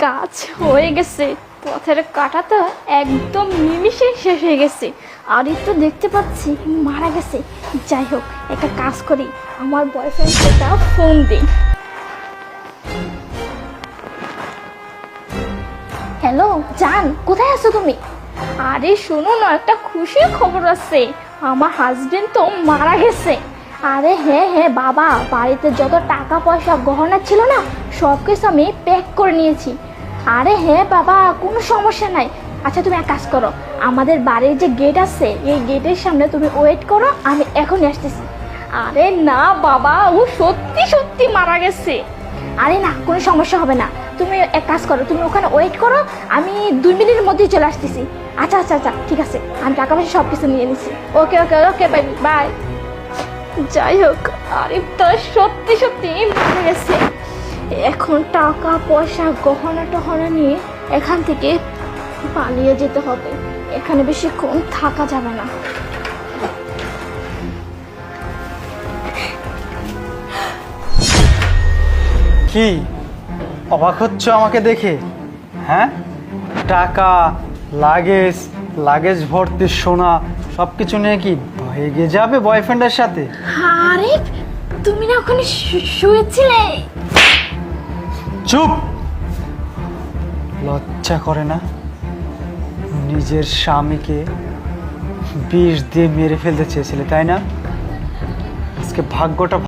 কাজ হয়ে গেছে। পথের কাটা তো একদম নিমিষে শেষ হয়ে গেছে। আর তো দেখতে পাচ্ছি মারা গেছে। যাই হোক, একটা কাজ করি, আমার বয়ফ্রেন্ডটা ফোন দিই। হ্যালো জান, কোথায় আছো তুমি? আরে শোনো না, একটা খুশির খবর আছে। আমার হাজবেন্ড তো মারা গেছে। আরে হ্যাঁ হ্যাঁ বাবা, বাড়িতে যত টাকা পয়সা গহনা ছিল না, সব কিছু আমি প্যাক করে নিয়েছি। আরে হ্যাঁ বাবা, কোনো সমস্যা নাই। আচ্ছা তুমি এক কাজ করো, আমাদের বাড়ির যে গেট আছে এই গেটের সামনে তুমি ওয়েট করো, আমি এখনই আসতেছি। আরে না বাবা, ও সত্যি সত্যি মারা গেছে। আরে না, কোনো সমস্যা হবে না। তুমি এক কাজ করো, তুমি ওখানে ওয়েট করো, আমি 2 মিনিটের মধ্যেই চলে আসতেছি। আচ্ছা আচ্ছা আচ্ছা ঠিক আছে, আমি টাকা পয়সা সব কিছু নিয়ে নিচ্ছি। ওকে ওকে ওকে বাই বাই। যাই হোক, আরিফটা সত্যি সত্যি মারা গেছে। এখন টাকা পয়সা গহনা টহনা নিয়ে এখান থেকে পালিয়ে যেতে হবে। এখানে বেশিক্ষণ থাকা যাবে না। কি অবাক হচ্ছ আমাকে দেখে? হ্যাঁ, টাকা, লাগেজ, লাগেজ ভর্তি সোনা সব কিছু নিয়ে কি ভেগে যাবে বয়ফ্রেন্ডের সাথে? আরে তুমি না ওখানে শুয়েছিলে? চুপ! লজ্জা করে না? নিজের স্বামীকে বিষ দিয়ে মেরে ফেলতে চেয়েছিলে, তাই না? আজকে ভাগ্যটা